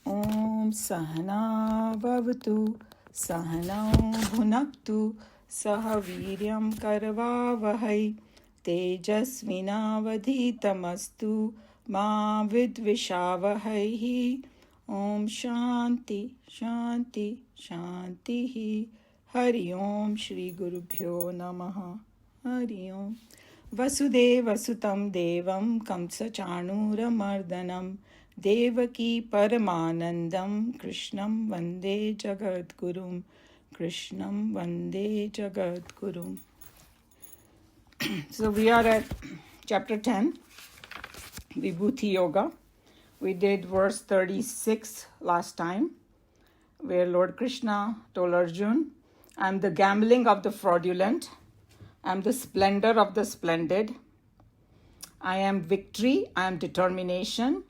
Om Sahana Vavatu Sahanao Bhunaktu Sahaviryam Karvavahai Tejasvinavadhitamastu Ma Vidvishavahai. Om Shanti Shanti Shanti. Hari Om Shri Gurubhyo Namaha. Hari Om. Vasudeva Sutam Devam Kamsa Chanuramardanam Devaki Paramanandam Krishnam Vande Jagadgurum. Krishnam Vande Jagadgurum. So we are at chapter 10, Vibhuti Yoga. We did verse 36 last time, where Lord Krishna told Arjun, I am the gambling of the fraudulent, I am the splendor of the splendid, I am victory, I am determination,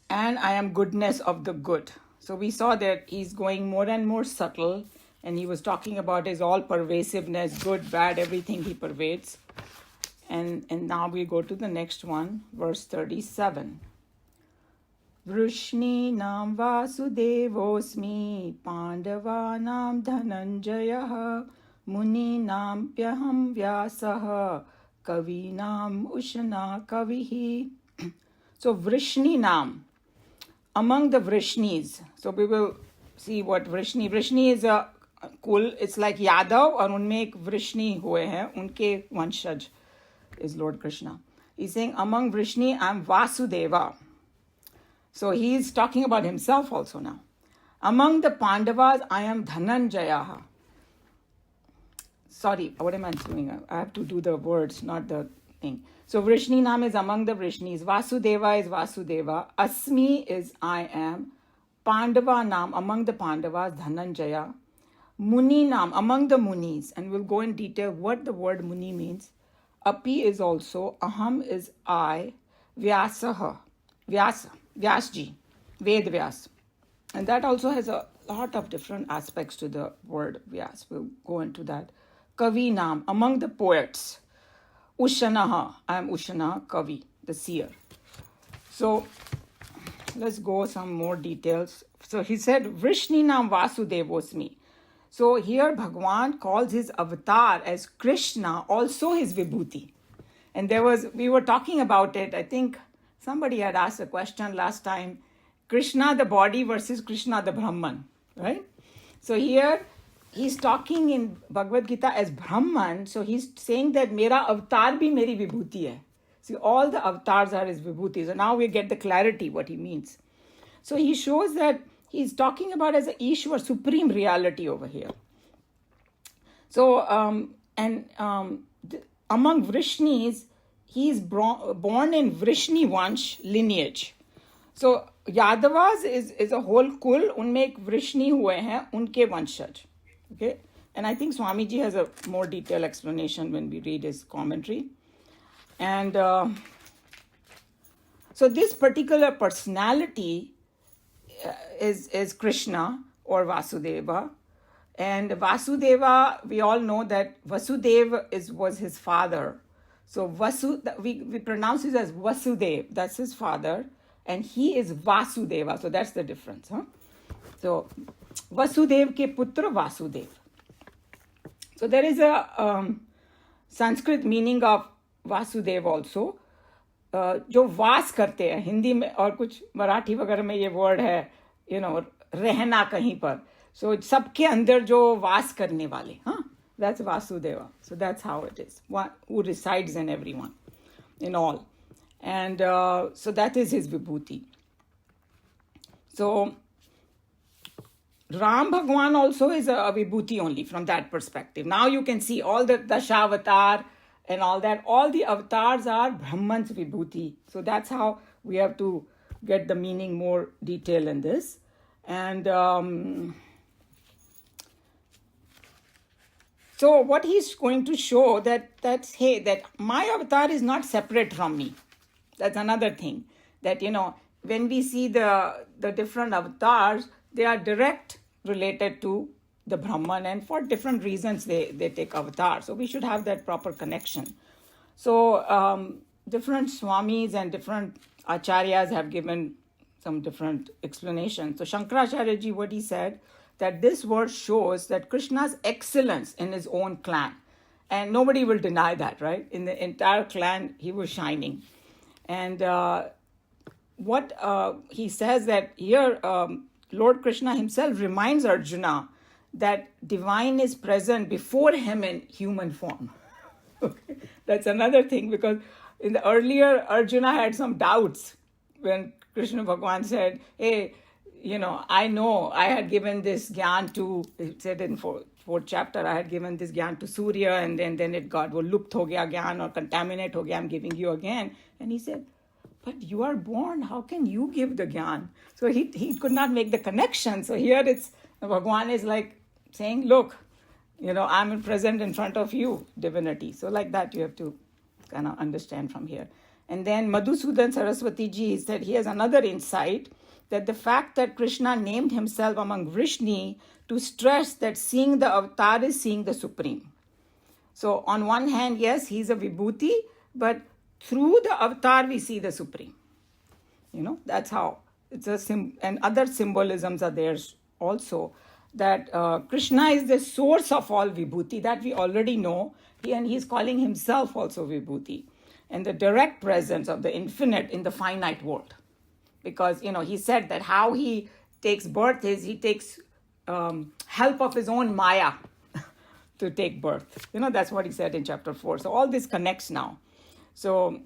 and I am goodness of the good. So we saw that he's going more and more subtle, and he was talking about his all pervasiveness, good, bad, everything he pervades. And now we go to the next one, verse 37. Vrishni nam vasudevosmi pandava nam dhananjayah muni nam pyaham vyasah kavi nam ushana kavihi. So Vrishni nam, among the Vrishnis. So we will see what Vrishni is a kul. It's like Yadav, और उनमें एक Vrishni हुए हैं, उनके वंशज is Lord Krishna. He's saying among Vrishni I am Vasudeva. So he is talking about himself also now. Among the Pandavas I am Dhananjaya. Sorry, what am I doing? I have to do the words, not the thing. So Vrishni Nam is among the Vrishnis. Vasudeva is Vasudeva. Asmi is I am. Pandava Nam, among the Pandavas, Dhananjaya. Muni Nam, among the Munis. And we'll go in detail what the word Muni means. Api is also. Aham is I. Vyasaha. Vyasa. Vyasji. Ved Vyas. And that also has a lot of different aspects to the word Vyas. We'll go into that. Kavi Nam, among the poets. Ushanaha, I am Ushana, Kavi, the seer. So let's go some more details. So he said, Vrishni Nam Vasudevosmi. So here Bhagwan calls his avatar as Krishna, also his Vibhuti. And we were talking about it. I think somebody had asked a question last time, Krishna the body versus Krishna the Brahman, right? So here he's talking in Bhagavad Gita as Brahman, so he's saying that Mera avatar bhi meri vibhuti hai. See, all the avatars are his vibhuti. So now we get the clarity what he means. So he shows that he's talking about as an Ishwar, supreme reality over here. So, among Vrishnis, he is born in Vrishni Vansh lineage. So Yadavas is a whole kul, unme ek Vrishni hue hain, unke vanshaj. Okay, and I think Swamiji has a more detailed explanation when we read his commentary. And so this particular personality is Krishna or Vasudeva. And Vasudeva, we all know that Vasudeva was his father. So we pronounce it as Vasudev, that's his father. And he is Vasudeva, so that's the difference. So Vasudev ke putra Vasudev. So there is a Sanskrit meaning of Vasudev also. जो वास करते हैं हिंदी में और कुछ मराठी वगैरह में ये वर्ड है, रहना कहीं पर. So सबके अंदर जो वास करने वाले, that's Vasudeva. So that's how it is. One who resides in everyone, in all. And so that is his Vibhuti. So Ram Bhagwan also is a Vibhuti only from that perspective. Now you can see all the Dashavatar and all that. All the avatars are Brahman's Vibhuti. So that's how we have to get the meaning more detail in this. And so what he's going to show that my avatar is not separate from me. That's another thing. That, when we see the different avatars, they are direct related to the Brahman, and for different reasons they take avatar. So we should have that proper connection. So different swamis and different acharyas have given some different explanation. So Shankaracharya ji, what he said, that this verse shows that Krishna's excellence in his own clan. And nobody will deny that, right? In the entire clan, he was shining. And what he says that here, Lord Krishna himself reminds Arjuna that divine is present before him in human form. Okay. That's another thing, because in the earlier, Arjuna had some doubts when Krishna Bhagavan said, hey, I know I had given this gyan to, it said in fourth chapter, I had given this gyan to Surya, and then it got, lupt ho gaya gyan, or contaminate ho gaya, I'm giving you again. And he said, but you are born, how can you give the gyan? So he could not make the connection. So here Bhagavan is like saying, look, I'm present in front of you, divinity. So like that you have to kind of understand from here. And then Madhusudan Saraswati ji said he has another insight, that the fact that Krishna named himself among Vrishni to stress that seeing the avatar is seeing the Supreme. So on one hand, yes, he's a vibhuti, but through the avatar we see the Supreme. That's how it's and other symbolisms are there also, that Krishna is the source of all vibhuti, that we already know, and he's calling himself also vibhuti, and the direct presence of the infinite in the finite world. Because, he said that how he takes birth is he takes help of his own Maya to take birth. That's what he said in chapter 4. So all this connects now. So,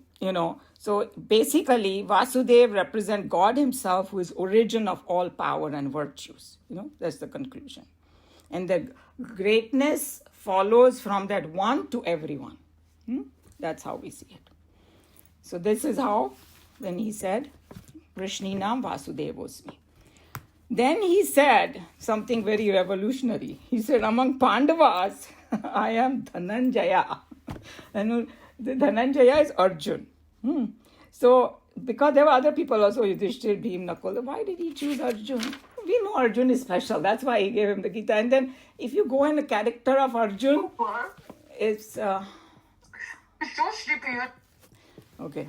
so basically Vasudev represents God himself, who is origin of all power and virtues. That's the conclusion. And the greatness follows from that one to everyone. That's how we see it. So this is how, when he said, Vrishninam Vasudevosmi. Then he said something very revolutionary. He said, among Pandavas, I am Dhananjaya. And the Dhananjaya is Arjun. So, because there were other people also, Yudhishthir, Bhim, Nakul, why did he choose Arjun? We know Arjun is special. That's why he gave him the Gita. And then, if you go in the character of Arjun, it's... Okay.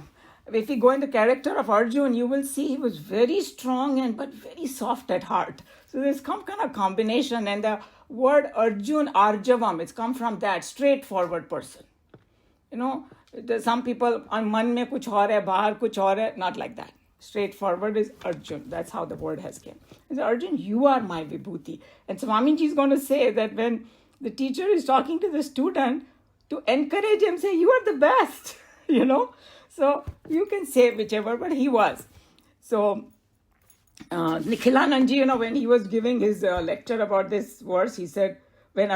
If you go in the character of Arjun, you will see he was very strong but very soft at heart. So there's some kind of combination. And the word Arjun, Arjavam, it's come from that, straightforward person. Some people, on man mein kuch aur hai, bahar kuch aur hai, not like that. Straightforward is Arjun. That's how the word has come. He said, Arjun, you are my vibhuti. And Swamiji is going to say that when the teacher is talking to the student, to encourage him, say, you are the best, So you can say whichever, but he was. So Nikhilanandji, when he was giving his lecture about this verse, he said, when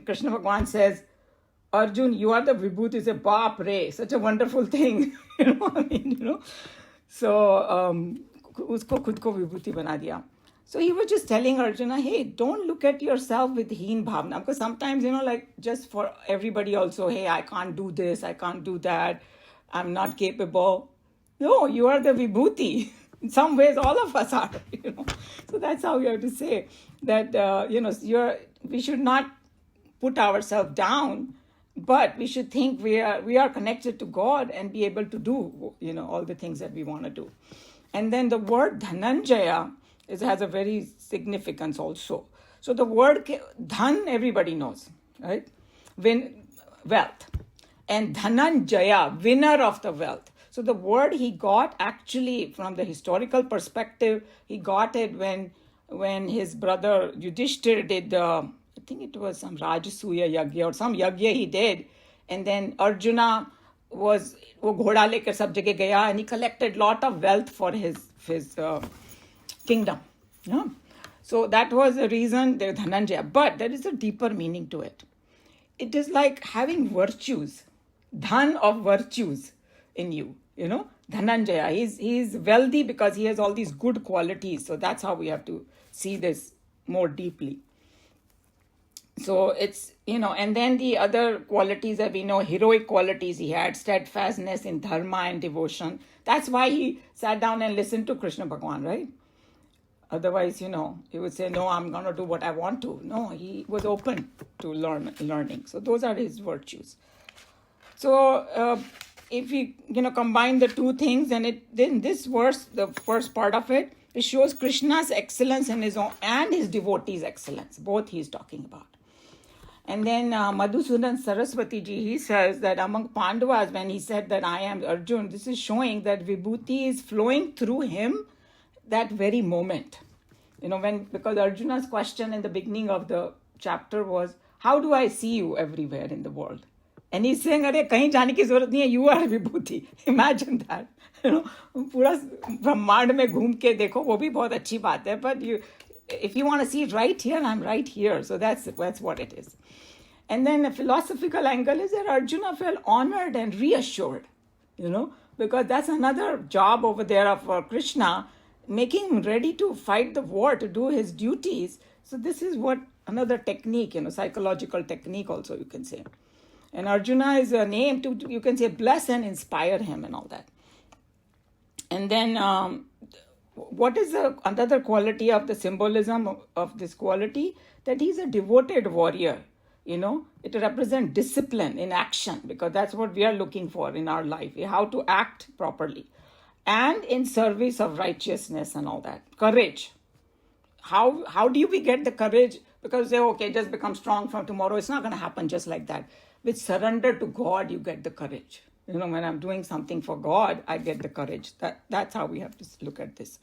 Krishna Bhagavan says, Arjun, you are the vibhuti, he said, Baap Re, such a wonderful thing. So, usko khud ko vibhuti bana diya. So he was just telling Arjuna, hey, don't look at yourself with heen bhavna. Because sometimes, like just for everybody also, hey, I can't do this, I can't do that, I'm not capable. No, you are the vibhuti. In some ways, all of us are, So that's how we have to say that, we should not put ourselves down, but we should think we are connected to God and be able to do, all the things that we want to do. And then the word Dhananjaya has a very significance also. So the word Dhan, everybody knows, right? Wealth. And Dhananjaya, winner of the wealth. So the word he got actually from the historical perspective, he got it when his brother Yudhishthir did I think it was some Rajasuya Yagya or some Yagya he did. And then Arjuna wo ghoda lekar sab jagah gaya and he collected lot of wealth for his kingdom. Yeah. So that was the reason there Dhananjaya. But there is a deeper meaning to it. It is like having virtues, dhan of virtues in you, Dhananjaya. He's wealthy because he has all these good qualities. So that's how we have to see this more deeply. So it's, and then the other qualities that we know, heroic qualities he had, steadfastness in dharma and devotion. That's why he sat down and listened to Krishna Bhagavan, right? Otherwise, he would say, no, I'm going to do what I want to. No, he was open to learning. So those are his virtues. So if we combine the two things, then this verse, the first part of it, it shows Krishna's excellence in his own and his devotees' excellence. Both he is talking about. And then Madhusudan Saraswati ji, he says that among Pandavas, when he said that I am Arjun, this is showing that Vibhuti is flowing through him that very moment. Because Arjuna's question in the beginning of the chapter was, how do I see you everywhere in the world? And he's saying, अरे कहीं जाने की जरूरत नहीं है, you are Vibhuti. Imagine that. पूरा ब्रह्मांड में घूम के देखो, वो भी बहुत अच्छी बात है. But if you want to see it right here, I'm right here. So that's what it is. And then a philosophical angle is that Arjuna felt honored and reassured, because that's another job over there for Krishna, making him ready to fight the war, to do his duties. So this is another technique, psychological technique also, you can say. And Arjuna is a name to, you can say, bless and inspire him and all that. And then what is another quality of the symbolism of this quality? That he's a devoted warrior. It represents discipline in action, because that's what we are looking for in our life, how to act properly. And in service of righteousness and all that. Courage. How do we get the courage? Because say, okay, just become strong from tomorrow. It's not going to happen just like that. With surrender to God, you get the courage. When I'm doing something for God, I get the courage. That's how we have to look at this.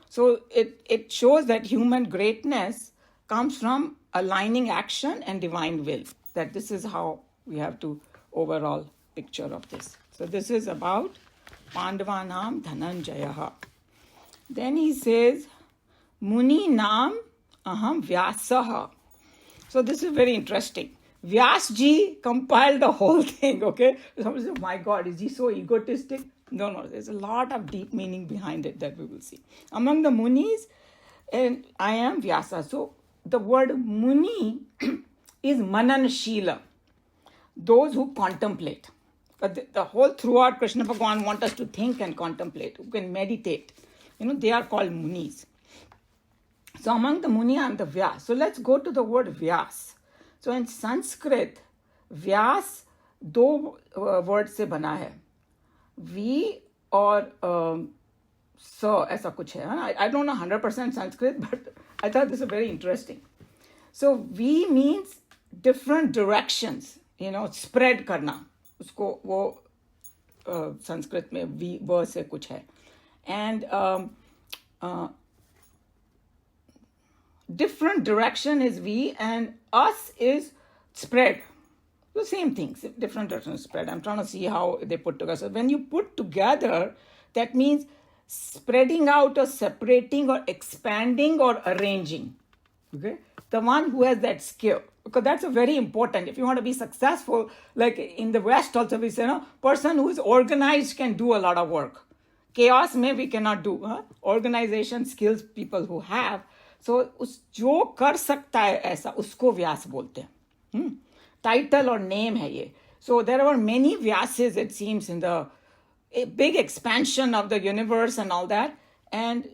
So it shows that human greatness comes from aligning action and divine will. That this is how we have to overall picture of this. So this is about Pandavanam Dhananjayaha. Then he says, Muni Nam Aham Vyasaha. So this is very interesting. Vyasji compiled the whole thing, okay? Somebody says, my God, is he so egotistic? No, there's a lot of deep meaning behind it that we will see. Among the Munis, and I am Vyasa. So the word Muni is Mananshila, those who contemplate. The whole throughout Krishna Bhagavan wants us to think and contemplate, who can meditate. They are called Munis. So among the Muni, I am the Vyas. So let's go to the word Vyas. So in Sanskrit, Vyas दो word से बना है. V और स ऐसा कुछ है. I don't know 100% Sanskrit, but I thought this is very interesting. So V means different directions, spread करना. उसको वो संस्कृत में V व से कुछ है. And different direction is V, and us is spread. The same things, different direction spread. I'm trying to see how they put together. So when you put together, that means spreading out or separating or expanding or arranging. Okay? The one who has that skill. Because that's a very important. If you want to be successful, like in the West also we say, person who is organized can do a lot of work. Chaos में we cannot do. Organization skills people who have. So जो कर सकता है ऐसा उसको व्यास बोलते हैं. Title or name है ये. So there were many Vyases, it seems, in a big expansion of the universe and all that. And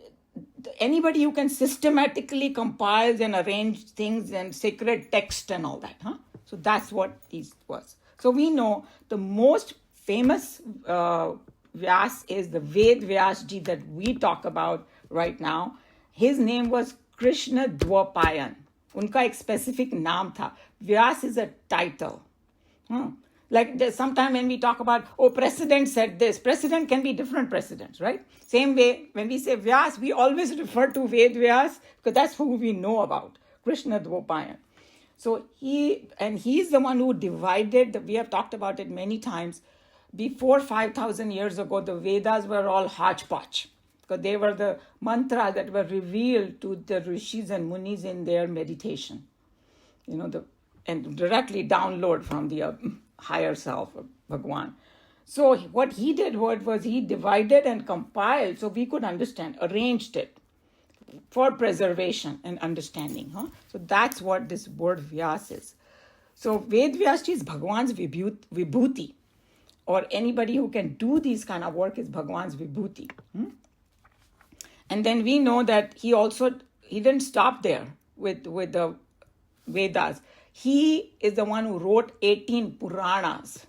anybody who can systematically compile and arrange things and sacred text and all that. So that's what this was. So we know the most famous Vyas is the Ved Vyasji that we talk about right now. His name was Krishna Dwapayan. उनका एक specific नाम था. Vyas is a title. Like sometime when we talk about, president said this. President can be different presidents, right? Same way, when we say Vyas, we always refer to Ved Vyas because that's who we know about, Krishna Dwapayan. So he's the one who divided, we have talked about it many times. Before 5,000 years ago, the Vedas were all hodgepodge because they were the mantras that were revealed to the rishis and munis in their meditation. And directly download from the higher self of Bhagwan. So what he did was he divided and compiled so we could understand, arranged it for preservation and understanding. So that's what this word Vyas is. So Ved Vyasji is Bhagwan's vibhuti, or anybody who can do these kind of work is Bhagwan's vibhuti. And then we know that he didn't stop there with the Vedas. He is the one who wrote 18 Puranas.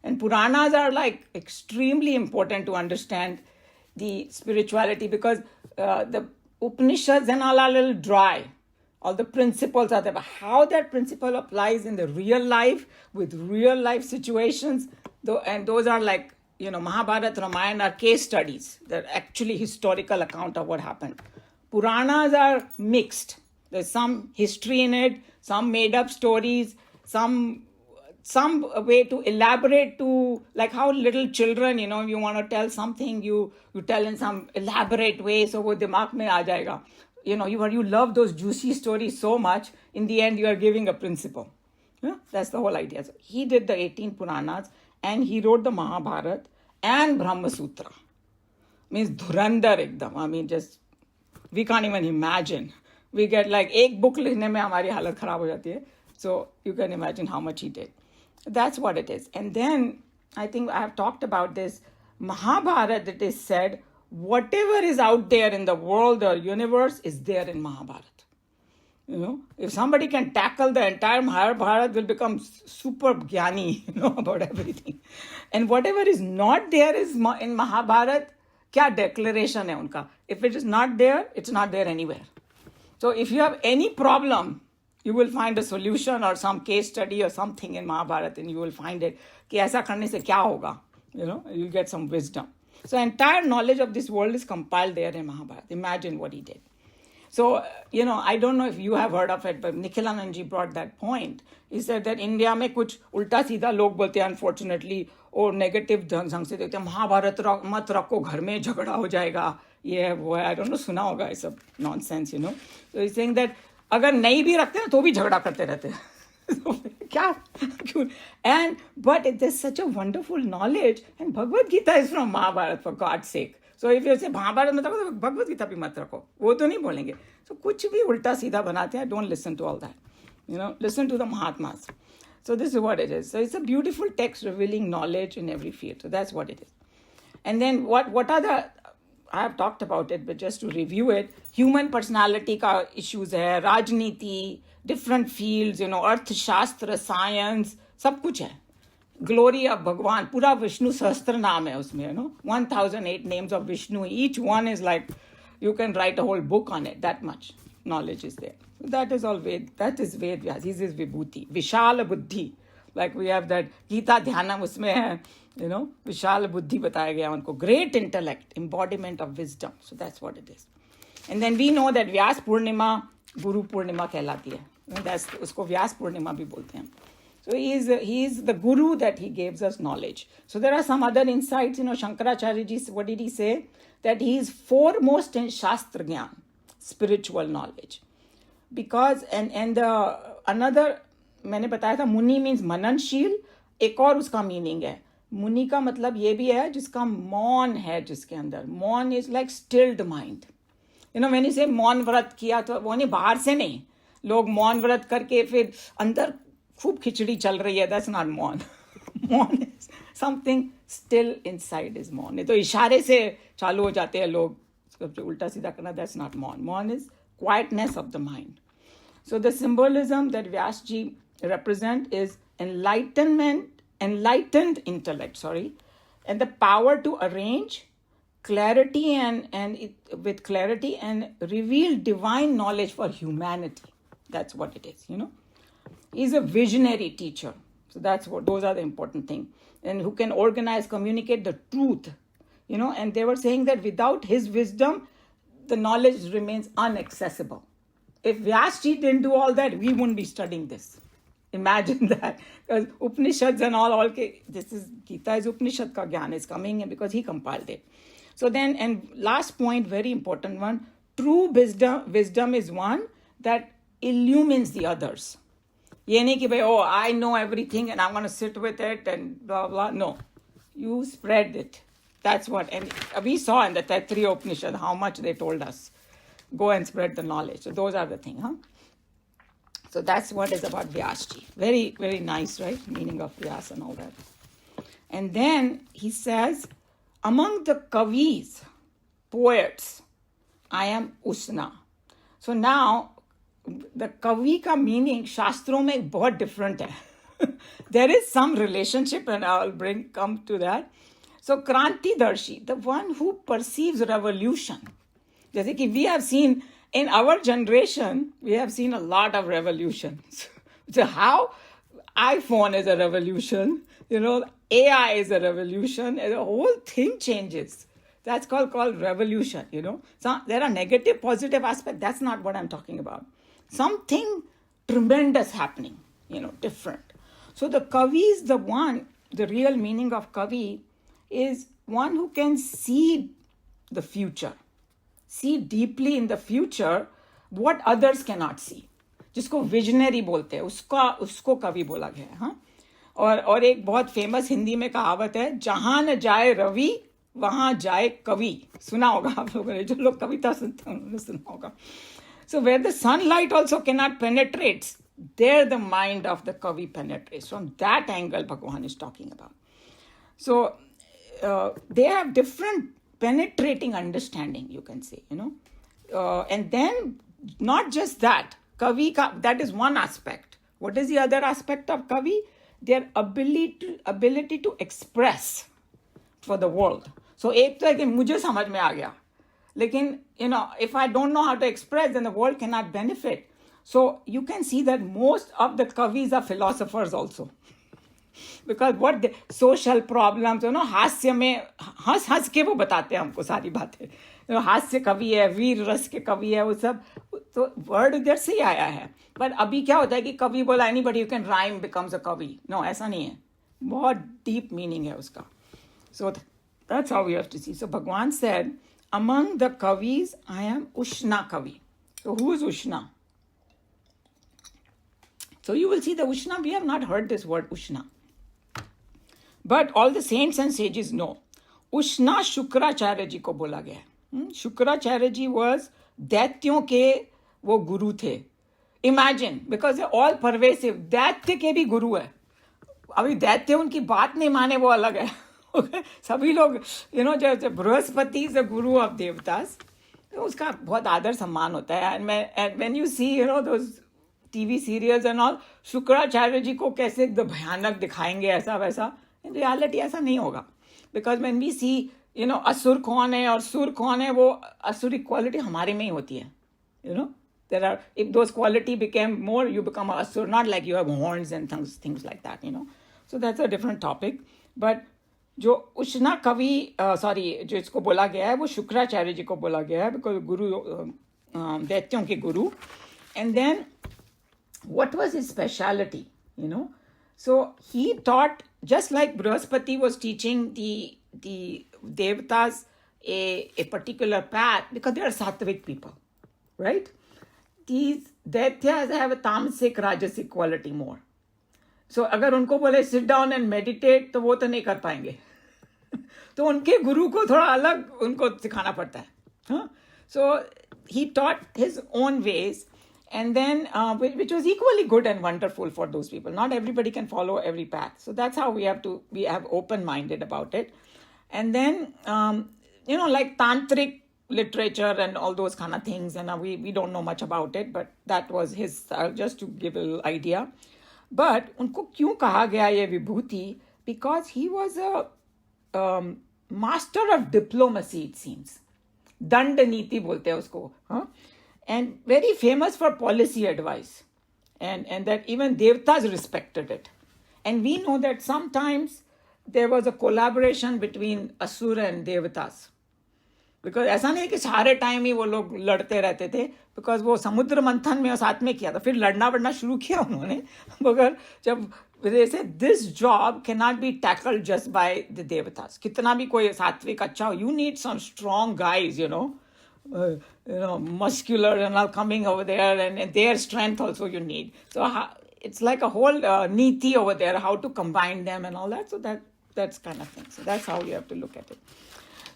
And Puranas are like extremely important to understand the spirituality, because the Upanishads and all are a little dry. All the principles are there, but how that principle applies in the real life with real life situations, though, and those are like, Mahabharata, Ramayana are case studies. They're actually historical account of what happened. Puranas are mixed. There's some history in it, some made up stories, some way to elaborate, to like how little children, you want to tell something, you tell in some elaborate way, so wo dimag mein aa jayega. You love those juicy stories so much, in the end you are giving a principle. That's the whole idea. So he did the 18 Puranas, and he wrote the Mahabharata and Brahma Sutra. Means dhurandhar ekdam. I mean, just we can't even imagine. We get like एक book लिखने में हमारी हालत खराब हो जाती है. So you can imagine how much he did. That's what it is. And then I think I have talked about this Mahabharata. It is said whatever is out there in the world or universe is there in Mahabharata. If somebody can tackle the entire Mahabharata, will become super jnani, about everything. And whatever is not there is in Mahabharata. Kya declaration hai unka? If it is not there, it's not there anywhere. So if you have any problem, you will find a solution or some case study or something in Mahabharata, and you will find it. Ki aisa karne se kya hoga? You'll get some wisdom. So entire knowledge of this world is compiled there in Mahabharata. Imagine what he did. So, I don't know if you have heard of it, but Nikhilanand ji brought that point. He said that India में कुछ उल्टा सीधा लोग बोलते हैं, unfortunately, और negative ढंग से देखते हैं, महाभारत मत रखो घर में झगड़ा हो जाएगा, ये है वो है, I don't know, सुना होगा ये सब nonsense, So he's saying that अगर नहीं भी रखते हैं तो भी झगड़ा करते रहते हैं. क्या? But there's such a wonderful knowledge, and Bhagavad Gita is from Mahabharata, for God's sake. So if you say Mahabharat मत रखो, तो भगवद गीता भी मत रखो, वो तो नहीं बोलेंगे. So कुछ भी उल्टा सीधा बनाते हैं. Don't listen to all that. Listen to the Mahatmas. So this is what it is. So it's a beautiful text revealing knowledge in every field. So that's what it is. And then what are the, I have talked about it, but just to review it, human personality ka issues hai, rajniti, different fields, अर्थशास्त्र, science, सब कुछ है. Glory of Bhagwan, पूरा विष्णु सहस्त्र नाम है उसमें, 1008 names of Vishnu. Each one is like, you can write a whole book on it. That much knowledge is there. That is all Ved. That is Ved Vyas. This is Vibhuti. Vishala Buddhi. Like we have that Gita Dhyanam उसमें है, Vishala Buddhi बताया गया उनको. Great intellect, embodiment of wisdom. So that's what it is. And then we know that Vyas Purnima, Guru Purnima कहलाती है. That's उसको Vyas Purnima भी बोलते हैं. So he is the guru that he gives us knowledge. So there are some other insights. Shankaracharya ji, what did he say? That he is foremost in Shastra Gyan, spiritual knowledge. Because and the another मैंने बताया था, मुनि means मननशील. एक और उसका meaning है. मुनि का मतलब ये भी है जिसका मौन है, जिसके अंदर मौन is like stilled mind. When you say मौन व्रत किया, तो वो नहीं बाहर से नहीं, लोग मौन व्रत करके फिर अंदर खूब खिचड़ी चल रही है. That's not मौन. मौन is something still inside is मौन. नहीं तो इशारे से चालू हो जाते हैं लोग, उल्टा सीधा करना. That's not मौन. मौन is quietness of the mind. So the symbolism that Vyasji represent is enlightened intellect, and the power to arrange clarity with clarity and reveal divine knowledge for humanity. That's what it is, He's a visionary teacher. So those are the important things. And who can organize, communicate the truth, and they were saying that without his wisdom, the knowledge remains inaccessible. If Vyasji didn't do all that, we wouldn't be studying this. Imagine that. Because Upanishads and all this is, Gita is Upanishad ka gyan is coming in because he compiled it. So then, and last point, very important one, true wisdom is one that illumines the others. ये नहीं कि भाई, I know everything and I'm going to sit with it and blah, blah. No. You spread it. That's what. And we saw in the Taittiriya Upanishad how much they told us. Go and spread the knowledge. So those are the things, So that's what is about Vyasji. Very, very nice, right? Meaning of Vyas and all that. And then he says, among the kavis, poets, I am Usna. So now, the kavi ka meaning शास्त्रों में बहुत different है. There is some relationship, and I'll come to that. So Krantidarshi, the one who perceives revolution. जैसे कि we have seen in our generation, we have seen a lot of revolutions. So how iPhone is a revolution, AI is a revolution, and the whole thing changes. That's called revolution, So there are negative, positive aspects. That's not what I'm talking about. Something tremendous happening, different. So the Kavi is the real meaning of Kavi is one who can see the future, see deeply in the future what others cannot see. जिसको visionary बोलते हैं, उसको कवि बोला गया है. हाँ, और एक बहुत फेमस हिंदी में कहावत है, जहां न जाए रवि वहां जाए कवि. सुना होगा आप लोगों ने, जो लोग कविता सुनते हैं उन्होंने सुना होगा. So where the sunlight also cannot penetrate, there the mind of the Kavi penetrates. From that angle, Bhagwan is talking about. So they have different penetrating understanding, you can say, and then not just that, Kavi, that is one aspect. What is the other aspect of Kavi? Their ability to express for the world. So एक तो है कि मुझे समझ में आ गया, लेकिन if I don't know how to express, then the world cannot benefit. So you can see that most of the Kavis are philosophers also. Because what the social problems, हास्य में हंस के वो बताते हैं हमको सारी बातें. हास्य कवि है, वीर रस के कवि है, वो सब तो वर्ड इधर से ही आया है. बट अभी क्या होता है कि कवि बोला anybody you can rhyme becomes a कवि. नो, ऐसा नहीं है. बहुत डीप मीनिंग है उसका. So that's how we have to see. So भगवान said, among the kavis I am Ushna Kavi. So who is Ushna? So you will see the Ushna, we have not heard this word Ushna. But all the saints and sages know. Ushna Shukracharya ji को बोला गया है. Shukracharya ji was दैत्यों के वो गुरु थे. Imagine, because they're all pervasive. दैत्य के भी गुरु है. अभी दैत्य उनकी बात नहीं माने वो अलग है. सभी लोग जैसे Brihaspati is the guru of devatas, तो उसका बहुत आदर सम्मान होता है. And when you see those TV serials and all, Shukracharya ji को कैसे भयानक दिखाएंगे ऐसा वैसा, इन रियलिटी ऐसा नहीं होगा. बिकॉज व्हेन वी सी असुर कौन है और सुर कौन है, वो असुर क्वालिटी हमारे में ही होती है. there are, if those quality became more, you become an asur, not like you have horns and things like that. So that's a different topic. But जो उष्णा कवि जो इसको बोला गया है वो शुक्राचार्य जी को बोला गया है, बिकॉज गुरु दैत्यों के गुरु. And then what was his speciality, so he taught, just like Brihaspati was teaching the devatas a particular path, because they are sattvic people, right? These daityas have a tamasic rajasic quality more. So अगर उनको बोले sit down and meditate, तो वो तो नहीं कर पाएंगे. तो उनके गुरु को थोड़ा अलग उनको सिखाना पड़ता है. So he taught his own ways, and then which was equally good and wonderful for those people. Not everybody can follow every path. So that's how we have open-minded about it. And then like tantric literature and all those kind of things, and we don't know much about it, but that was his style, just to give a little idea. But उनको क्यों कहा गया ये विभूति? Because he was a master of diplomacy, it seems. दंड नीति बोलते हैं उसको, and very famous for policy advice, and that even devatas respected it. And we know that sometimes there was a collaboration between asura and devatas. Because ऐसा नहीं है कि सारे टाइम ही वो लोग लड़ते रहते थे, बिकॉज वो समुद्र मंथन में साथ में किया था, फिर लड़ना वड़ना शुरू किया उन्होंने. मगर जब जैसे this job can not be tackled just by the devatas. कितना भी कोई सात्विक अच्छा हो, you need some strong guys, muscular and all coming over there, and their strength also you need. So it's like a whole niti over there, how to combine them and all that. So that's kind of thing. So that's how you have to look at it.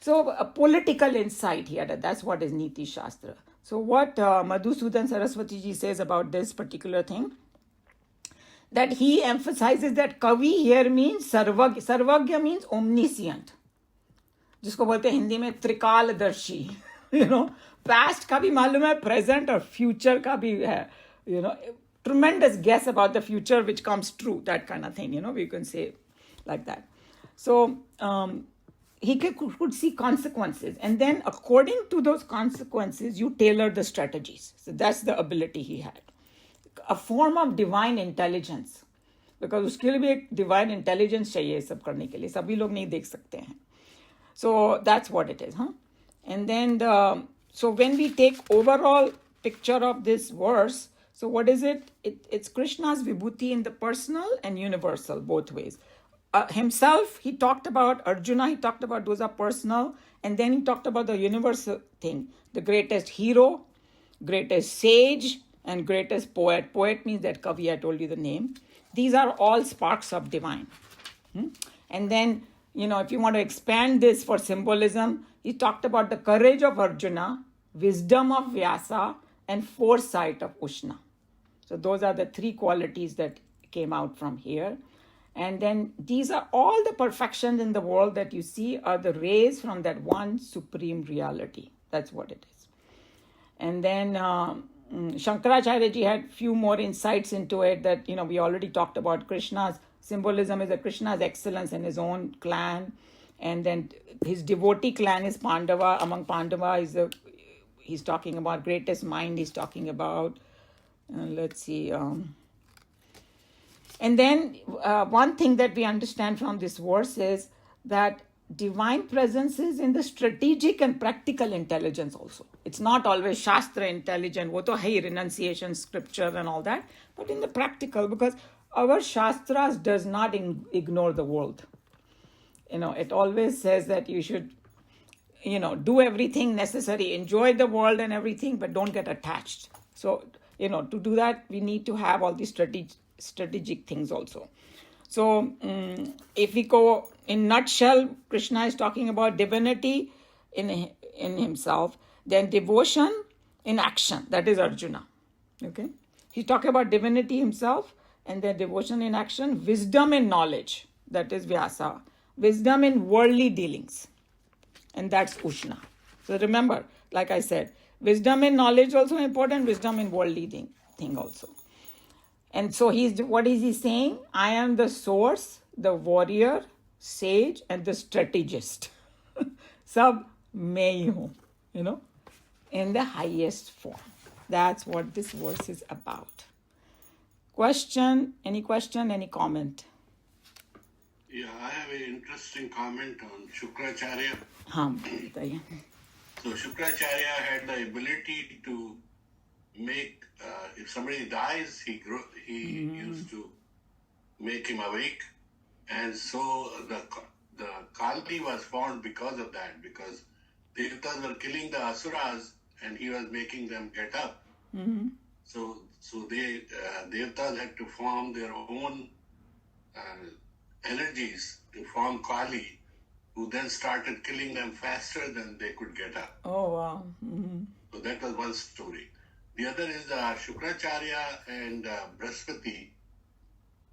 So a political insight here, that's what is Niti Shastra. So what Madhusudan Saraswati ji says about this particular thing, that he emphasizes that Kavi here means Sarvagya. Sarvagya means omniscient. जिसको बोलते हैं हिंदी में त्रिकालदर्शी. Past का भी मालूम है, present और future का भी है. tremendous guess about the future which comes true, that kind of thing, we can say like that. So he could see consequences, and then according to those consequences you tailor the strategies. So that's the ability he had, a form of divine intelligence, because उसके लिए भी एक divine intelligence चाहिए ये सब करने के लिए, सभी लोग नहीं देख सकते हैं. So that's what it is, huh? And then so when we take overall picture of this verse, so what is it? It's Krishna's vibhuti in the personal and universal, both ways. Himself, he talked about Arjuna, he talked about those are personal, and then he talked about the universal thing, the greatest hero, greatest sage, and greatest poet. Poet means that Kavi, I told you the name. These are all sparks of divine. And then, if you want to expand this for symbolism, he talked about the courage of Arjuna, wisdom of Vyasa, and foresight of Ushna. So those are the three qualities that came out from here. And then these are all the perfections in the world that you see are the rays from that one supreme reality. That's what it is. And then Shankaracharya ji had few more insights into it that, we already talked about. Krishna's symbolism is that Krishna's excellence in his own clan. And then his devotee clan is Pandava. Among Pandava he's talking about greatest mind, he's talking about, let's see. And then one thing that we understand from this verse is that divine presence is in the strategic and practical intelligence also. It's not always Shastra intelligent, wo to hai renunciation, scripture and all that, but in the practical, because our Shastras does not ignore the world. It always says that you should, do everything necessary, enjoy the world and everything, but don't get attached. So, to do that, we need to have all these strategic things also. So if we go in nutshell, Krishna is talking about divinity in himself, then devotion in action, that is Arjuna. Okay, he's talking about divinity himself, and then devotion in action, wisdom in knowledge, that is Vyasa, wisdom in worldly dealings, and that's Ushna. So remember, like I said, wisdom in knowledge also important, wisdom in worldly thing also. And so what is he saying? I am the source, the warrior, sage, and the strategist. Sab mein hi hu, in the highest form. That's what this verse is about. Question, any comment? Yeah, I have an interesting comment on Shukracharya. बताइए. So Shukracharya had the ability to make, if somebody dies, he used to make him awake. And so the Kali was formed because of that, because Devtas were killing the Asuras and he was making them get up. So they Devtas had to form their own energies to form Kali, who then started killing them faster than they could get up. Oh, wow. So that was one story. The other is Shukracharya and Brihaspati.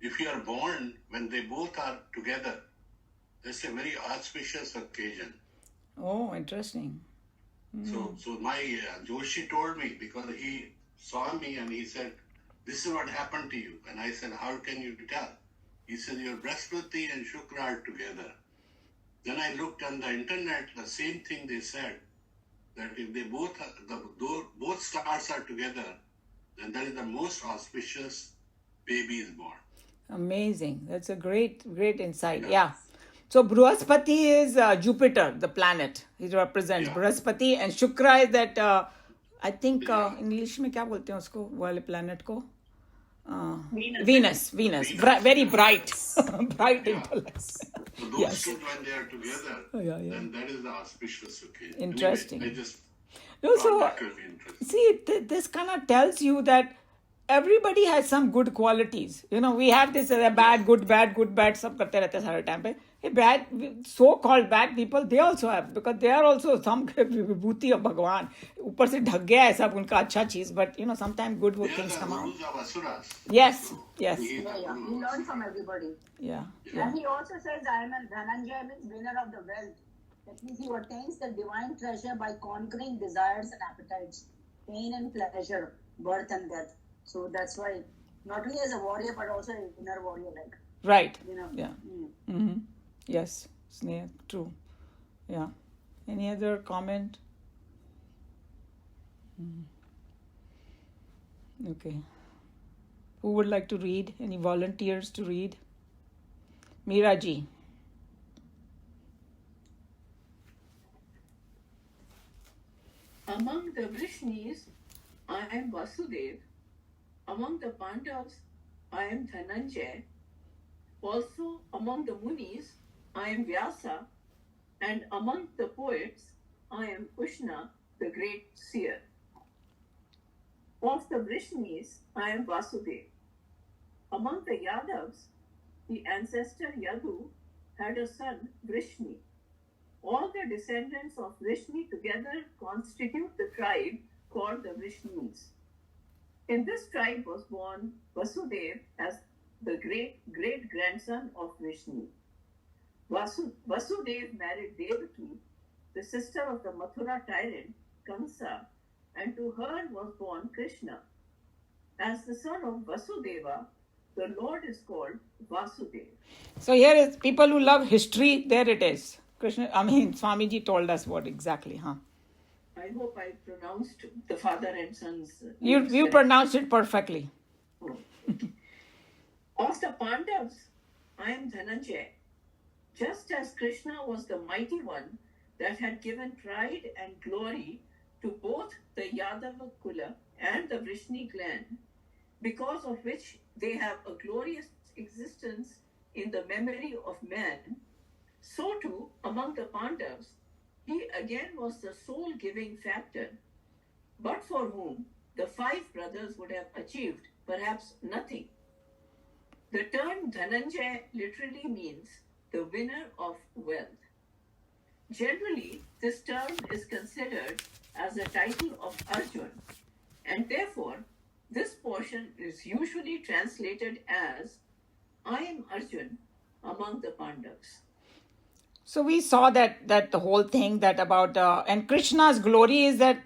If you are born when they both are together, that's a very auspicious occasion. Oh, interesting. So my Joshi told me, because he saw me and he said, this is what happened to you. And I said, how can you tell? He said, your Brihaspati and Shukra are together. Then I looked on the internet, the same thing they said, that if they both stars are together, then that is the most auspicious baby is born. Amazing. That's a great insight. Yeah. So Brihaspati is Jupiter, the planet. He represents Brihaspati, and Shukra is that, I think English में क्या बोलते हैं उसको, वाले planet को? Venus. Very bright. Bright intellect. So those two, when they are together, then that is the auspicious occasion. Interesting. Anyway, I just so that will be interesting. See, this kind of tells you that everybody has some good qualities. We have this bad, good, सब करते रहते हैं सारे time पे. Bad, so-called bad people, they also have, because they are also some vibhuti of Bhagwan. ऊपर से ढक गया है सब उनका अच्छा चीज, but sometimes good things come out. Yes. Yeah. He learned from everybody. Yeah. And he also says, Dhananjaya means winner of the wealth. That means he attains the divine treasure by conquering desires and appetites, pain and pleasure, birth and death. So that's why not only as a warrior but also an inner warrior, like, Right. you know. Yeah. Mm. Yes. Sneha. True. Yeah. Any other comment? Okay. Who would like to read? Any volunteers to read? Meera ji. Among the Vrishnis, I am Vasudev. Among the Pandavas, I am Dhananjay. Also, among the Munis, I am Vyasa. And among the poets, I am Ushna, the great seer. Of the Vrishnis, I am Vasudev. Among the Yadavas, the ancestor Yadu had a son, Vrishni. All the descendants of Vrishni together constitute the tribe called the Vrishnis. In this tribe was born Vasudev as the great-great-grandson of Vrishni. Vasudev married Devaki, the sister of the Mathura tyrant Kamsa, and to her was born Krishna. As the son of Vasudeva, the Lord is called Vasudev. So here is people who love history. There it is. Swamiji told us what exactly, huh? I hope I pronounced the father and son's You names pronounced it perfectly. correct. Of the Pandavas, I am Dhananjay. Just as Krishna was the mighty one that had given pride and glory to both the Yadava Kula and the Vrishni clan, because of which they have a glorious existence in the memory of man, so too among the Pandavas, he again was the soul-giving factor, but for whom the 5 brothers would have achieved perhaps nothing. The term Dhananjay literally means the winner of wealth. Generally, this term is considered as a title of Arjun, and therefore, this portion is usually translated as I am Arjun among the Pandavas. So we saw that the whole thing that about and Krishna's glory is that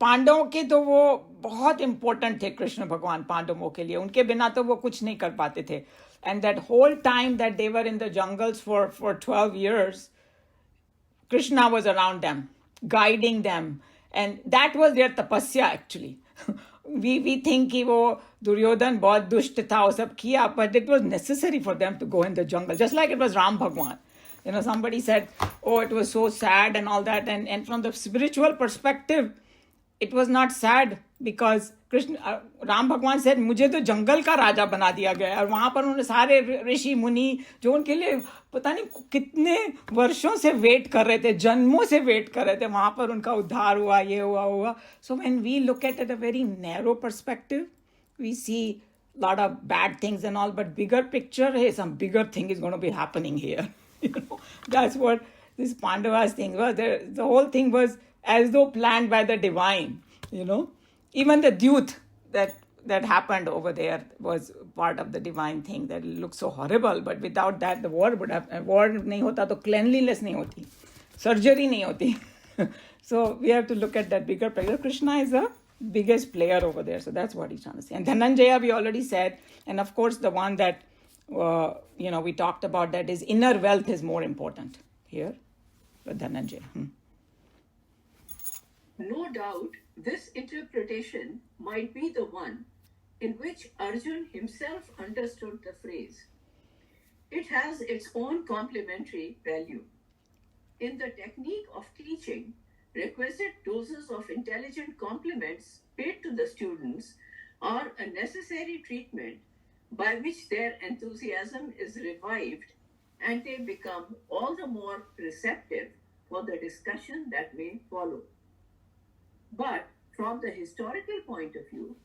पांडवों के तो वो बहुत important थे कृष्ण भगवान पांडवों के लिए उनके बिना तो वो कुछ नहीं कर पाते थे and that whole time that they were in the jungles for 12 years Krishna was around them guiding them and that was their tapasya actually we think कि वो दुर्योधन बहुत दुष्ट था वो सब किया but it was necessary for them to go in the jungle just like it was Ram Bhagwan. You know, somebody said, oh, it was so sad and all that. And from the spiritual perspective, it was not sad because Krishna, Ram Bhagwan said, मुझे तो जंगल का राजा बना दिया गया और वहाँ पर उन्होंने सारे ऋषि मुनि जो उनके लिए पता नहीं कितने वर्षों से वेट कर रहे थे जन्मों से वेट कर रहे थे वहाँ पर उनका उद्धार हुआ ये हुआ so when we look at it a very narrow perspective we see a lot of bad things and all but bigger picture hey some bigger thing is going to be happening here. You know, that's what this Pandavas thing was. The whole thing was as though planned by the divine, you know. Even the Dyut that happened over there was part of the divine thing that looked so horrible. But without that, the war would have, war nahi hota to cleanliness nahi hoti. Surgery nahi hoti. So we have to look at that bigger picture. Krishna is the biggest player over there. So that's what he's trying to say. And Dhananjaya, we already said. And of course, the one that we talked about that is inner wealth is more important here. But Dhananjaya. No doubt, this interpretation might be the one in which Arjun himself understood the phrase. It has its own complementary value. In the technique of teaching, requisite doses of intelligent compliments paid to the students are a necessary treatment by which their enthusiasm is revived and they become all the more receptive for the discussion that may follow. But from the historical point of view,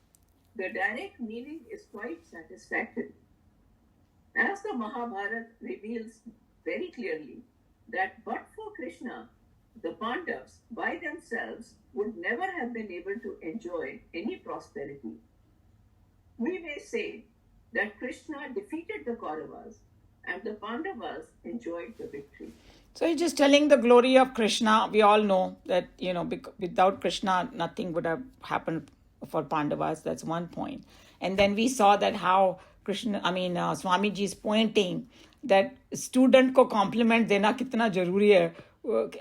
the direct meaning is quite satisfactory. As the Mahabharata reveals very clearly that but for Krishna, the Pandavas by themselves would never have been able to enjoy any prosperity. We may say that Krishna defeated the Kauravas and the Pandavas enjoyed the victory. So he's just telling the glory of Krishna. We all know that, without Krishna, nothing would have happened for Pandavas. That's one point. And then we saw that how Swamiji is pointing that student को compliment देना कितना जरूरी है.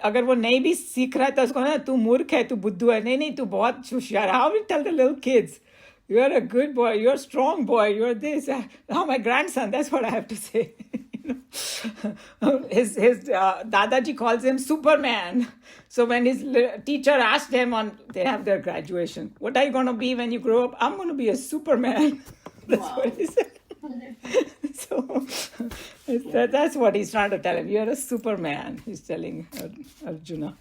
अगर वो नहीं भी सीख रहा है तो उसको ना तू मूर्ख है, तू बुद्धू है. नहीं तू बहुत होशियार. How we tell the little kids, you're a good boy, you're a strong boy, you're this. Now my grandson, that's what I have to say. His Dadaji calls him Superman. So when his teacher asked him they have their graduation, what are you going to be when you grow up? I'm going to be a Superman. That's what he said. So that's what he's trying to tell him. You're a Superman. He's telling Arjuna.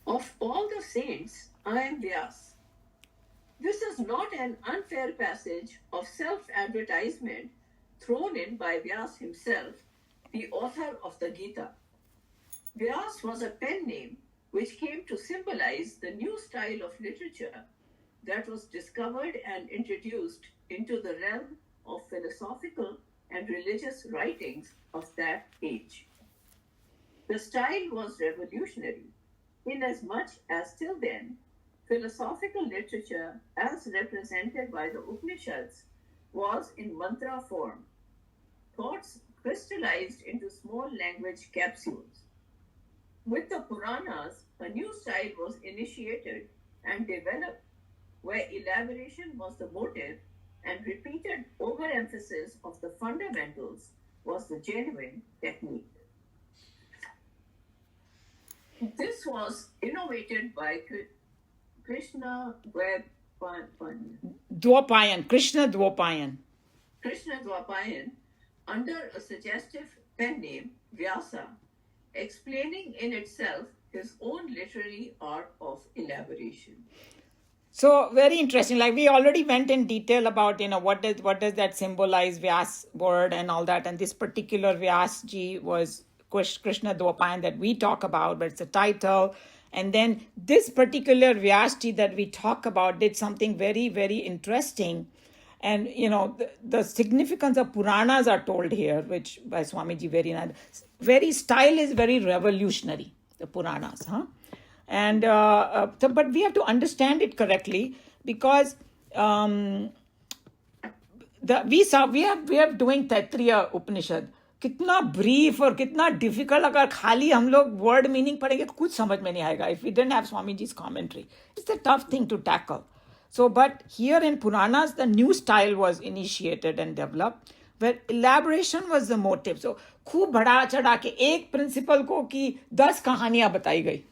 Of all the saints, I am Vyas. This is not an unfair passage of self-advertisement thrown in by Vyas himself, the author of the Gita. Vyas was a pen name which came to symbolize the new style of literature that was discovered and introduced into the realm of philosophical and religious writings of that age. The style was revolutionary, inasmuch as till then, philosophical literature as represented by the Upanishads was in mantra form, thoughts crystallized into small language capsules. With the Puranas, a new style was initiated and developed where elaboration was the motive and repeated overemphasis of the fundamentals was the genuine technique. This was innovated by Krishna Dwapayan, Krishna Dwapayan. Krishna Dwapayan, under a suggestive pen name, Vyasa, explaining in itself his own literary art of elaboration. So very interesting. Like we already went in detail about, what does that symbolize, Vyas word and all that. And this particular Vyas ji was Krishna Dwapayan that we talk about, but it's a title. And then this particular Vyas ji that we talk about did something very, very interesting. And, the significance of Puranas are told here, which by Swamiji very style is very revolutionary, the Puranas, And but we have to understand it correctly because we are doing Taittiriya Upanishad. कितना brief और कितना difficult. अगर खाली हम लोग word meaning पढ़ेंगे तो कुछ समझ में नहीं आएगा. If we didn't have Swamiji's commentary, it's a tough thing to tackle. So, but here in Puranas, the new style was initiated and developed, where elaboration was the motive. So, खूब बढ़ा चढ़ा के एक principle को कि 10 कहानियां बताई गई.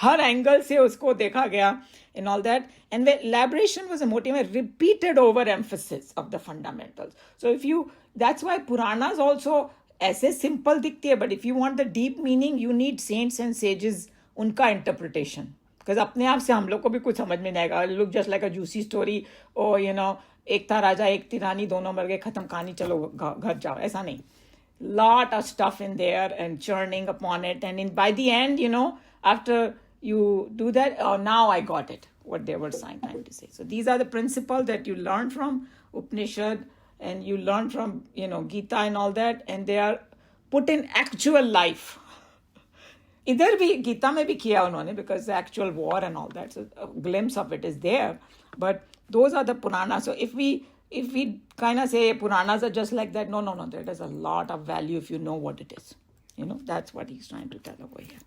हर एंगल से उसको देखा गया and all that. And where elaboration was a motive, a repeated overemphasis of the fundamentals. So, that's why Puranas also ऐसे simple दिखती है, but if you want the deep meaning, you need saints and sages, उनका interpretation. Because अपने आप से हम लोग को भी कुछ समझ में नहीं आएगा. It look just like a juicy story. Oh, एक था राजा, एक थी रानी, दोनों मर गए, खत्म कहानी, चलो घर जाओ. ऐसा नहीं. Lot of stuff in there and churning upon it. And by the end, after you do that, oh, now I got it, what they were trying to say. So these are the principles that you learn from Upanishad and you learn from, Gita and all that. And they are put in actual life. इधर भी गीता में भी किया उन्होंने because the actual war and all that, so a glimpse of it is there, but those are the Puranas. So if we kind of say Puranas are just like that, no, there is a lot of value if you know what it is. That's what he's trying to tell over here.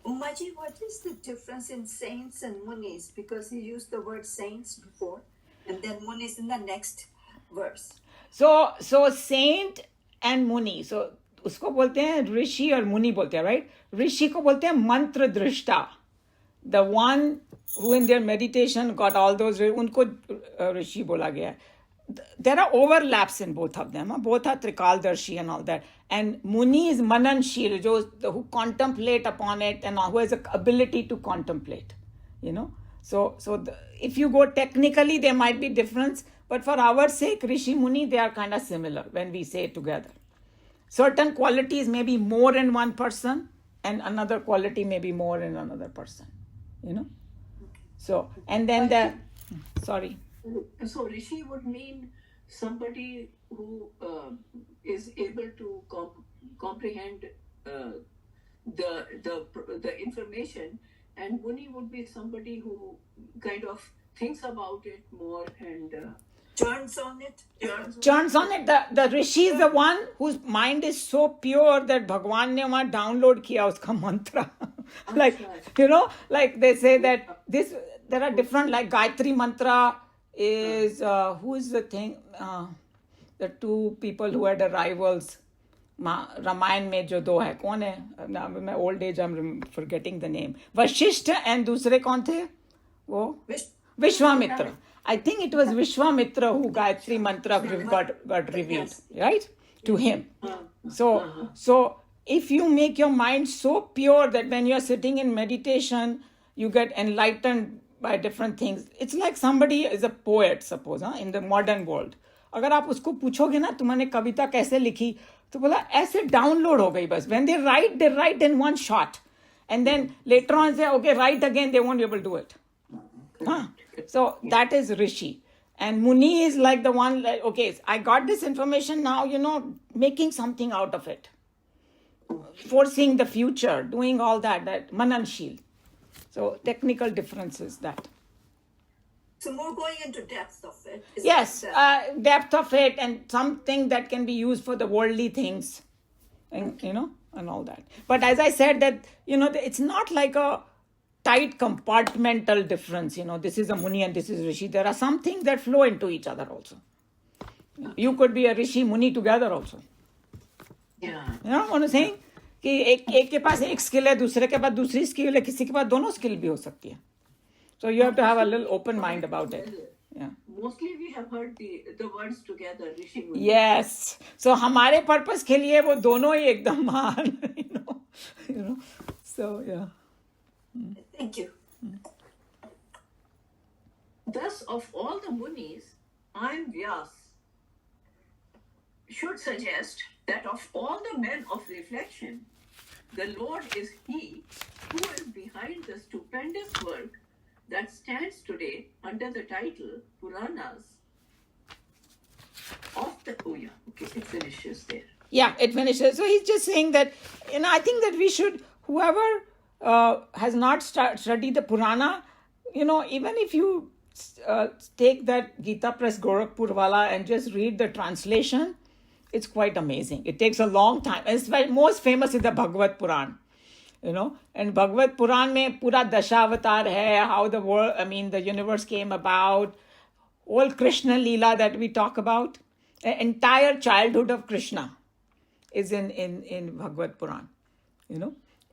Umaji, what is the difference in saints and munis? Because he used the word saints before and then munis in the next verse. So saint and muni, so उसको बोलते हैं ऋषि और मुनि बोलते हैं, right? ऋषि को बोलते हैं मंत्र दृष्टा, the one who in their meditation got all those, उनको ऋषि बोला गया. There are overlaps in both of them. Both are Trikaldarshi and all that. And Muni is Mananshil, who contemplate upon it and who has the ability to contemplate. So if you go technically, there might be difference, but for our sake, Rishi Muni, they are kind of similar when we say it together. Certain qualities may be more in one person and another quality may be more in another person, So, and then sorry. So Rishi would mean somebody who is able to comprehend the information and Muni would be somebody who kind of thinks about it more and Turns on it. Churns on it. The rishi is the one whose mind is so pure that Bhagwan ne वहाँ download किया उसका mantra. Like, you know, like they say that there are different, like Gayatri mantra is, who is the thing, the two people who had rivals, Ramayan में जो दो है, कौन है? Now, my old age, I'm forgetting the name. Vashishta and दूसरे कौन थे? वो Vishwamitra. I think it was Vishwamitra who Gayatri mantra got revealed, right? To him. So if you make your mind so pure that when you're sitting in meditation, you get enlightened by different things. It's like somebody is a poet, suppose, in the modern world. अगर आप उसको पूछोगे ना तुमने कविता कैसे लिखी तो बोला ऐसे डाउनलोड हो गई बस. When they write in one shot. And then later on say, okay, write again, they won't be able to do it. So that is Rishi. And Muni is like the one, like, okay, I got this information now, making something out of it. Foreseeing the future, doing all that Mananshil. So technical difference is that. So more going into depth of it. Yes, depth of it and something that can be used for the worldly things. And, and all that. But as I said that, it's not like a tight compartmental difference, this is a Muni and this is Rishi. There are some things that flow into each other also. You could be a Rishi, Muni together also. Yeah. You know what I'm saying? कि एक के पास एक skill है, दूसरे के पास दूसरी skill है, किसी के पास दोनों skill भी हो सकती है. So you have to have a little open mind about it. Yeah. Mostly we have heard the words together, Rishi Muni. Yes. So हमारे purpose के लिए वो दोनों ही एकदम महान, So yeah. Thank you. Thus, of all the Munis, I am Vyas. Should suggest that of all the men of reflection, the Lord is He who is behind the stupendous work that stands today under the title Puranas of the... Oh yeah, okay, it finishes there. Yeah, it finishes. So he's just saying that, I think that we should, whoever has not studied the Purana, even if you take that Gita Press Gorakhpur wala and just read the translation, it's quite amazing. It takes a long time. And most famous is the Bhagavad Puran, and Bhagavad Puran mein pura Dashavatar hai, how the world, the universe came about, all Krishna Leela that we talk about, the entire childhood of Krishna is in Bhagavad Puran,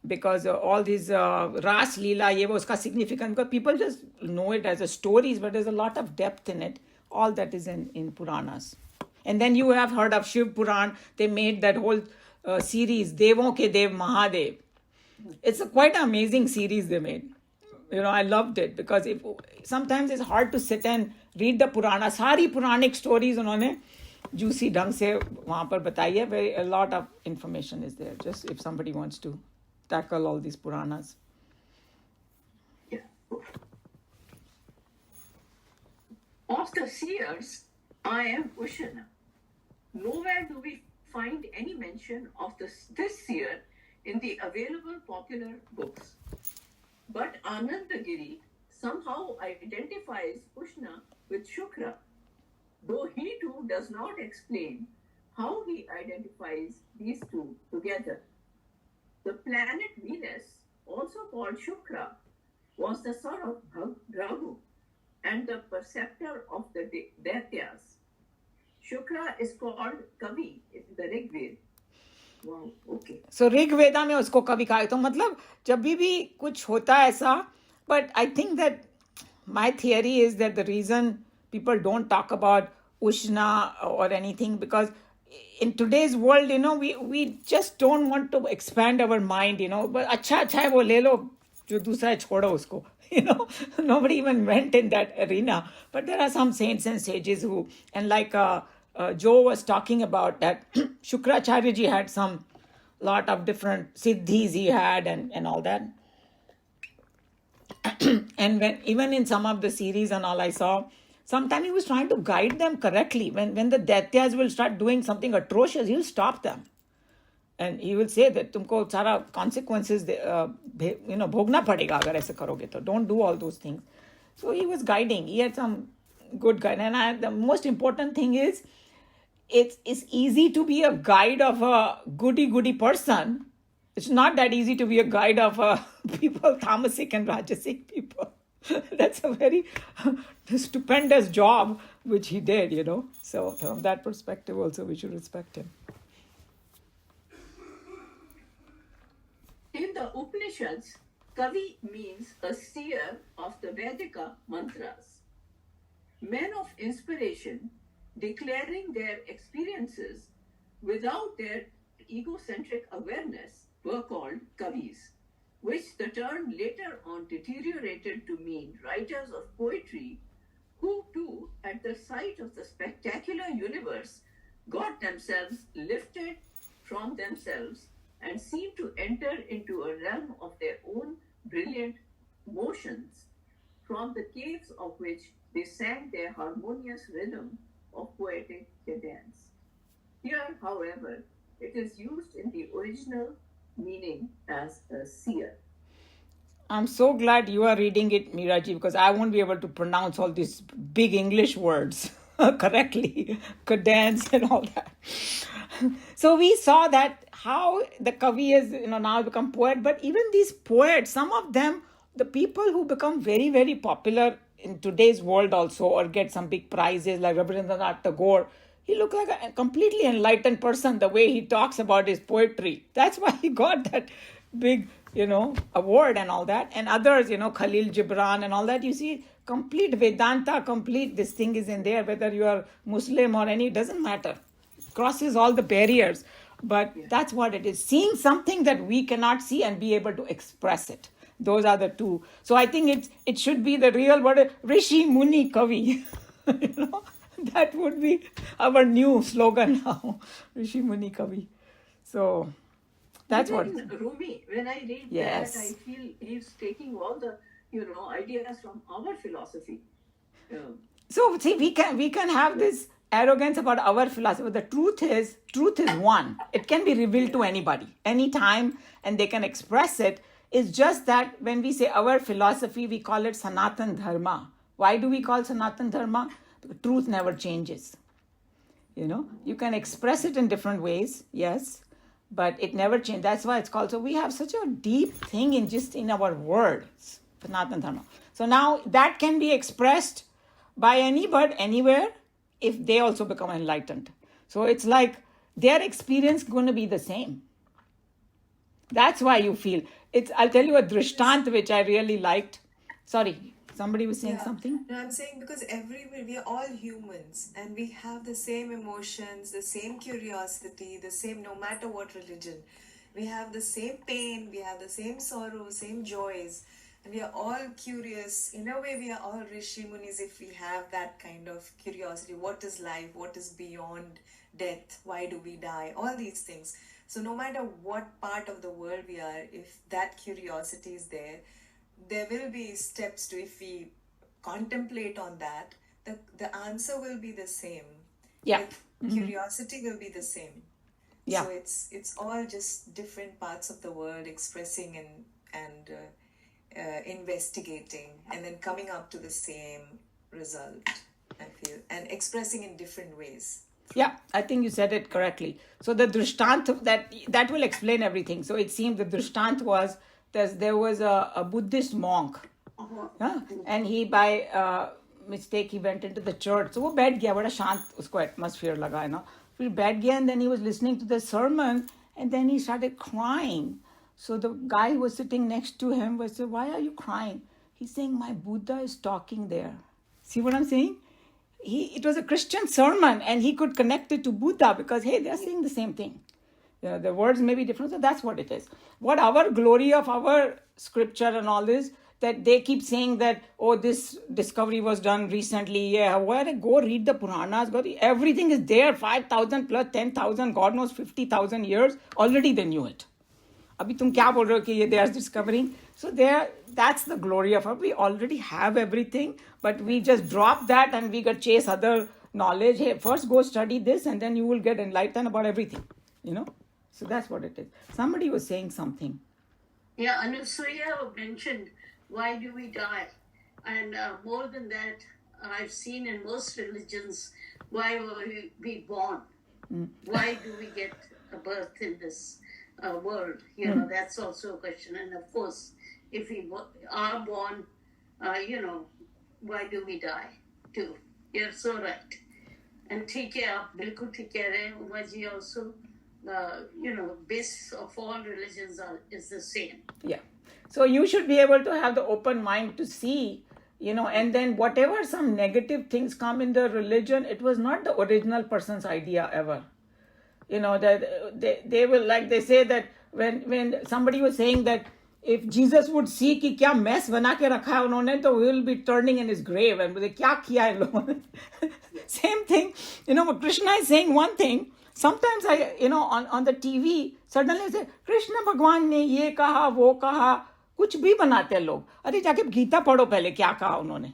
because all these Ras Leela, ye wo uska significance, because people just know it as a stories, but there's a lot of depth in it. All that is in Puranas. And then you have heard of Shiv Puran. They made that whole series, Devon Ke Dev Mahadev. It's a quite amazing series they made. I loved it because sometimes it's hard to sit and read the Purana. Sari Puranic stories उन्होंने juicy ढंग से वहाँ पर बताई है. A lot of information is there. Just if somebody wants to tackle all these Puranas. Yeah. Of the seers, I am Ushana. Nowhere do we find any mention of this seer in the available popular books. But Anandagiri somehow identifies Ushna with Shukra, though he too does not explain how he identifies these two together. The planet Venus, also called Shukra, was the son of Rahu and the preceptor of the Daityas. Shukra is called Kavi in the Rig Veda. Wow, okay. So Rig Veda में उसको कवि कहा. तो मतलब जब भी कुछ होता है ऐसा, but I think that my theory is that the reason people don't talk about Ushna or anything, because in today's world, we just don't want to expand our mind, but अच्छा है वो ले लो, जो दूसरा है छोड़ो उसको. Nobody even went in that arena. But there are some saints and sages who, and like Joe was talking about that Shukracharya ji had some lot of different siddhis he had and all that. And even in some of the series and all I saw, sometimes he was trying to guide them correctly. When the Daityas will start doing something atrocious, he'll stop them. And he will say that तुमको सारा consequences भोगना पड़ेगा अगर ऐसे करोगे तो. Don't do all those things. So he was guiding. He had some good guide. And the most important thing is, it's easy to be a guide of a goody person. It's not that easy to be a guide of people, tamasic and rajasic people. That's a very stupendous job which he did. So from that perspective also we should respect him. In the Upanishads, Kavi means a seer of the Vedika mantras. Men of inspiration declaring their experiences without their egocentric awareness were called Kavis, which the term later on deteriorated to mean writers of poetry who too, at the sight of the spectacular universe, got themselves lifted from themselves and seemed to enter into a realm of their own brilliant motions, from the caves of which they sang their harmonious rhythm of poetic cadence. Here, however, it is used in the original meaning as a seer. I'm so glad you are reading it, Meeraji, because I won't be able to pronounce all these big English words correctly, cadence and all that. So we saw that how the Kavi has now become poet, but even these poets, some of them, the people who become very, very popular in today's world also, or get some big prizes like Rabindranath Tagore, he looked like a completely enlightened person the way he talks about his poetry. That's why he got that big, award and all that. And others, Khalil Gibran and all that, you see, complete Vedanta, complete this thing is in there, whether you are Muslim or any, doesn't matter. Crosses all the barriers. But that's what it is. Seeing something that we cannot see and be able to express it. Those are the two. So I think it should be the real word, Rishi Muni Kavi. That would be our new slogan now, Rishi Muni Kavi. So that's what. Rumi, when I read Yes. that, I feel he's taking all the ideas from our philosophy. So see, we can have this arrogance about our philosophy. But the truth is one. It can be revealed to anybody, anytime, and they can express it. It's just that when we say our philosophy, we call it Sanatan Dharma. Why do we call Sanatan Dharma? Because truth never changes. You can express it in different ways, yes, but it never changes. That's why it's called. So we have such a deep thing in our words, Sanatan Dharma. So now that can be expressed by anybody, anywhere, if they also become enlightened. So it's like their experience going to be the same. That's why you feel. I'll tell you a drishtant which I really liked. Sorry, somebody was saying something? No, I'm saying because everywhere we are all humans and we have the same emotions, the same curiosity, the same, no matter what religion. We have the same pain, we have the same sorrow, same joys, and we are all curious. In a way, we are all Rishi Munis if we have that kind of curiosity. What is life? What is beyond death? Why do we die? All these things. So no matter what part of the world we are, if that curiosity is there will be steps to, if we contemplate on that, the answer will be the same. Yeah. Curiosity will be the same. Yeah. So it's all just different parts of the world expressing and investigating and then coming up to the same result, I feel, and expressing in different ways. Yeah, I think you said it correctly. So the drishtant, that will explain everything. So it seems the drishtant was there was a Buddhist monk, and he by mistake he went into the church. So वो बैठ गया, बड़ा शांत उसको atmosphere लगा है ना. फिर बैठ गया, and then he was listening to the sermon, and then he started crying. So the guy who was sitting next to him was saying, "Why are you crying?" He's saying, "My Buddha is talking there." See what I'm saying? It was a Christian sermon and he could connect it to Buddha because, hey, they're saying the same thing. The words may be different, so that's what it is. What our glory of our scripture and all this, that they keep saying that, oh, this discovery was done recently. Yeah, where go read the Puranas. Everything is there, 5,000 plus 10,000, God knows 50,000 years. Already they knew it. Abhi tum kya bol rahe ho ki they are discovering? So that's the glory of it. We already have everything, but we just drop that and we go chase other knowledge. Hey, first go study this and then you will get enlightened about everything, So that's what it is. Somebody was saying something. Yeah, Anusuya mentioned, why do we die? And more than that, I've seen in most religions, why were we born? Why do we get a birth in this world? You know, that's also a question. And of course, if we are born, why do we die too? You're so right. And ठीक है, आप बिल्कुल ठीक कह रहे हैं, Uma ji also, base of all religions is the same. Yeah. So you should be able to have the open mind to see, and then whatever some negative things come in the religion, it was not the original person's idea ever. That they will, like they say that when somebody was saying that if Jesus would see कि क्या mess बना के रखा है उन्होंने, तो he will be turning in his grave and बोले क्या किया इन लोगों ने. Same thing, Krishna is saying one thing. Sometimes on the TV suddenly say Krishna भगवान ने ये कहा वो कहा, कुछ भी बनाते हैं लोग. अरे जाके गीता पढ़ो पहले क्या कहा उन्होंने.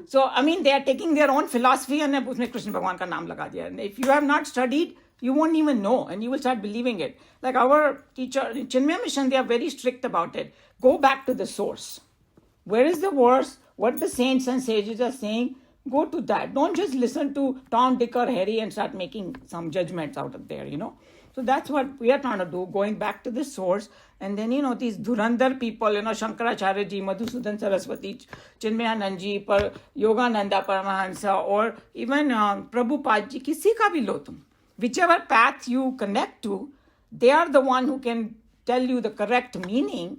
So I mean they are taking their own philosophy and उसमें कृष्ण भगवान का नाम लगा दिया. And if you have not studied, you won't even know and you will start believing it. Like our teacher in Chinmaya Mission, they are very strict about it. Go back to the source. Where is the verse? What the saints and sages are saying? Go to that. Don't just listen to Tom, Dick or Harry and start making some judgments out of there, So that's what we are trying to do, going back to the source. And then, these Dhurandhar people, Shankaracharya ji, Madhusudan Saraswati, Chinmayanand ji, Yogananda Paramahansa, or even Prabhupada ji, kisi ka bhi lo tum. Whichever path you connect to, they are the one who can tell you the correct meaning.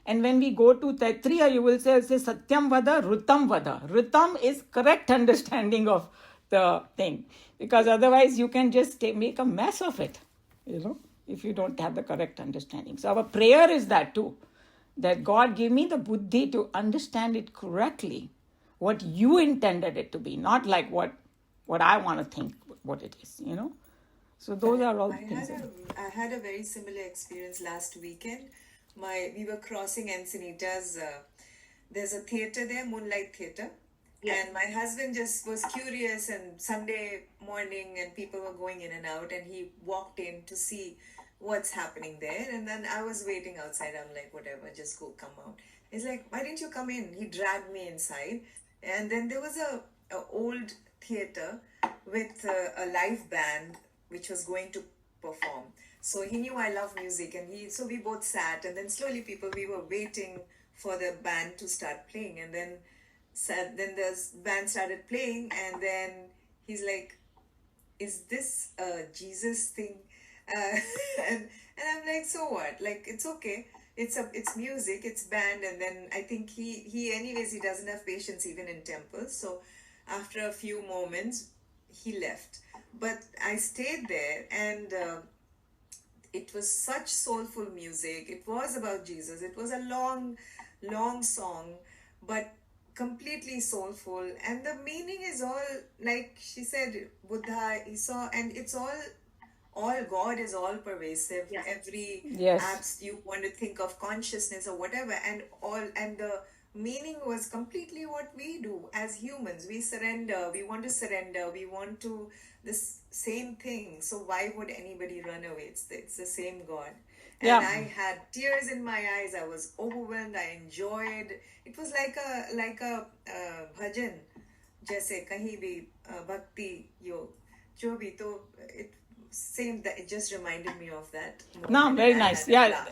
And when we go to Taittiriya, you will say Satyam Vada, Rutam Vada. Rutam is correct understanding of the thing. Because otherwise you can just make a mess of it, if you don't have the correct understanding. So our prayer is that too. That God give me the buddhi to understand it correctly. What you intended it to be. Not like what I want to think what it is, So those are all the things. I had a very similar experience last weekend. We were crossing Encinitas. There's a theater there, Moonlight Theater. Yeah. And my husband just was curious, and Sunday morning and people were going in and out, and he walked in to see what's happening there. And then I was waiting outside. I'm like, whatever, just go, come out. He's like, why didn't you come in? He dragged me inside. And then there was a old theater with a live band which was going to perform. So he knew I love music, and so we both sat, and then slowly we were waiting for the band to start playing, and then the band started playing, and then he's like, is this a Jesus thing? And I'm like, so what? Like, it's okay. It's music, it's band. And then I think he anyways, he doesn't have patience even in temples. So after a few moments, he left. But I stayed there, and it was such soulful music. It was about Jesus. It was a long, long song, but completely soulful. And the meaning is all, like she said, Buddha, he saw, and it's all God is all pervasive. Yeah. Every apps you want to think of, consciousness or whatever, and the meaning was completely what we do as humans. We surrender. We want to surrender. We want to this same thing. So why would anybody run away? It's the same God. And I had tears in my eyes. I was overwhelmed. I enjoyed. It was like a bhajan, जैसे कहीं भी bhakti योग जो भी तो it same that it just reminded me of that. No, very nice. Yeah,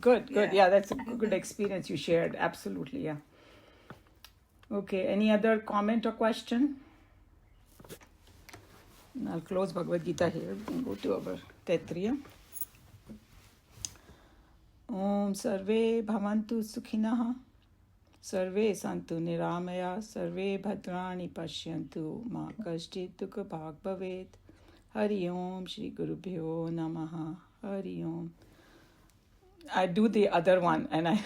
good. Yeah, that's a good experience you shared. Absolutely, yeah. Okay, any other comment or question? I'll close Bhagavad Gita here. We can go to our Taittiriya. Om Sarve Bhavantu Sukhinah Sarve Santu Niramaya Sarve Bhadrani Pashyantu Ma Kashchit Dukha Bhag Bhavet Hari Om Shri Gurubhyo Namaha Hari Om. I do the other one and I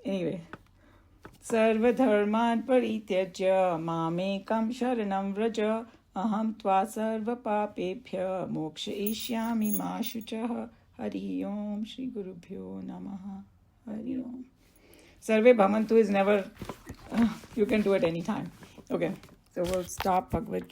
anyway. Sarvadharman parityajya mamekam sharanam vraja aham tva sarva papebhya mokshayishyami ma shuchah. Hari Om Shri Gurubhyo Namaha Hari Om. Sarve Bhavantu is never, you can do it anytime. Okay, so we'll stop Bhagavad Gita.